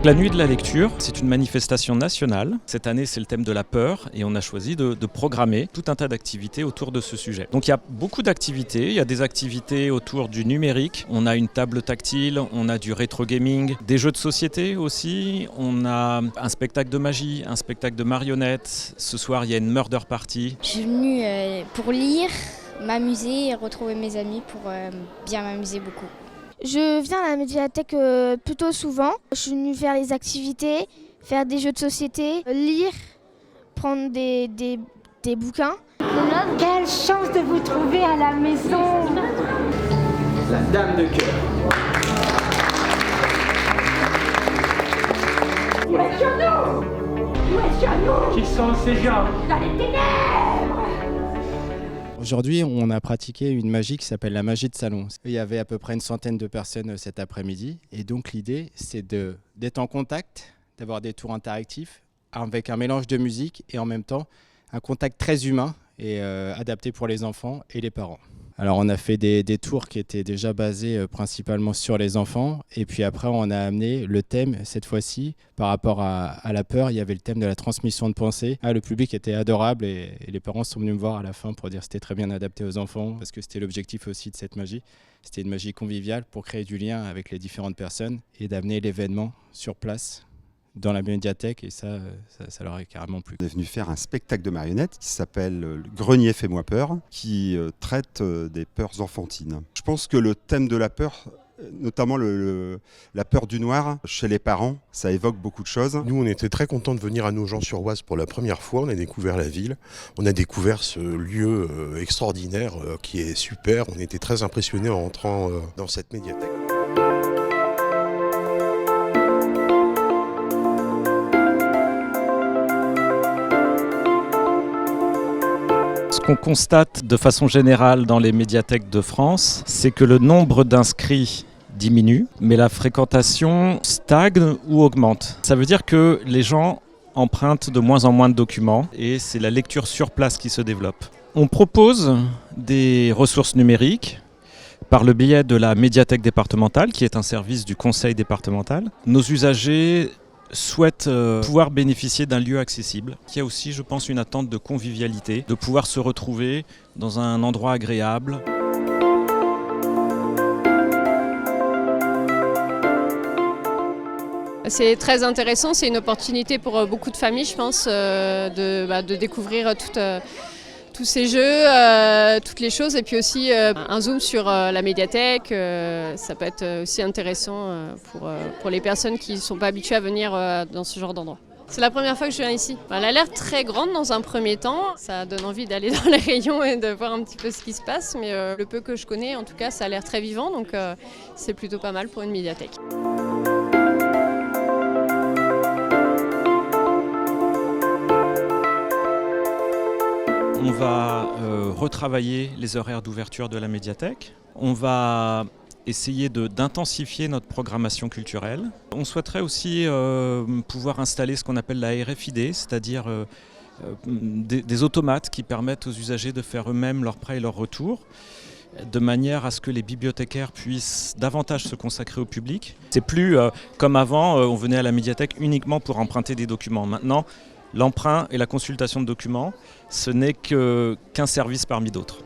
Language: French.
Donc la nuit de la lecture, c'est une manifestation nationale. Cette année, c'est le thème de la peur et on a choisi de programmer tout un tas d'activités autour de ce sujet. Donc il y a beaucoup d'activités. Il y a des activités autour du numérique. On a une table tactile, on a du rétro gaming, des jeux de société aussi. On a un spectacle de magie, un spectacle de marionnettes. Ce soir, il y a une murder party. Je suis venue pour lire, m'amuser et retrouver mes amis pour bien m'amuser beaucoup. Je viens à la médiathèque plutôt souvent. Je suis venue faire les activités, faire des jeux de société, lire, prendre des bouquins. Quelle chance de vous trouver à la maison! La dame de cœur. Où est Jeannot? Où est Jeannot? Qui sont ces gens? Dans les ténèbres! Aujourd'hui, on a pratiqué une magie qui s'appelle la magie de salon. Il y avait à peu près une centaine de personnes cet après-midi. Et donc l'idée, c'est d'être en contact, d'avoir des tours interactifs avec un mélange de musique et en même temps un contact très humain et adapté pour les enfants et les parents. Alors on a fait des tours qui étaient déjà basés principalement sur les enfants et puis après on a amené le thème cette fois-ci par rapport à la peur, il y avait le thème de la transmission de pensée. Le public était adorable et les parents sont venus me voir à la fin pour dire que c'était très bien adapté aux enfants parce que c'était l'objectif aussi de cette magie. C'était une magie conviviale pour créer du lien avec les différentes personnes et d'amener l'événement sur place dans la médiathèque et ça leur a carrément plu. On est venu faire un spectacle de marionnettes qui s'appelle Le Grenier Fais-moi peur, qui traite des peurs enfantines. Je pense que le thème de la peur, notamment la peur du noir, chez les parents, ça évoque beaucoup de choses. Nous, on était très contents de venir à Nogent-sur-Oise pour la première fois. On a découvert la ville, on a découvert ce lieu extraordinaire qui est super. On était très impressionnés en rentrant dans cette médiathèque. Ce qu'on constate de façon générale dans les médiathèques de France, c'est que le nombre d'inscrits diminue, mais la fréquentation stagne ou augmente. Ça veut dire que les gens empruntent de moins en moins de documents et c'est la lecture sur place qui se développe. On propose des ressources numériques par le biais de la médiathèque départementale, qui est un service du conseil départemental. Nos usagers souhaitent pouvoir bénéficier d'un lieu accessible. Il y a aussi, je pense, une attente de convivialité, de pouvoir se retrouver dans un endroit agréable. C'est très intéressant, c'est une opportunité pour beaucoup de familles, je pense, de découvrir tous ces jeux, toutes les choses, et puis aussi un zoom sur la médiathèque, ça peut être aussi intéressant pour les personnes qui ne sont pas habituées à venir dans ce genre d'endroit. C'est la première fois que je viens ici. Elle a l'air très grande dans un premier temps, ça donne envie d'aller dans les rayons et de voir un petit peu ce qui se passe, mais le peu que je connais, en tout cas, ça a l'air très vivant, donc c'est plutôt pas mal pour une médiathèque. On va retravailler les horaires d'ouverture de la médiathèque. On va essayer d'intensifier notre programmation culturelle. On souhaiterait aussi pouvoir installer ce qu'on appelle la RFID, c'est-à-dire des automates qui permettent aux usagers de faire eux-mêmes leur prêt et leur retour, de manière à ce que les bibliothécaires puissent davantage se consacrer au public. C'est plus comme avant, on venait à la médiathèque uniquement pour emprunter des documents. Maintenant, l'emprunt et la consultation de documents, ce n'est qu'un service parmi d'autres.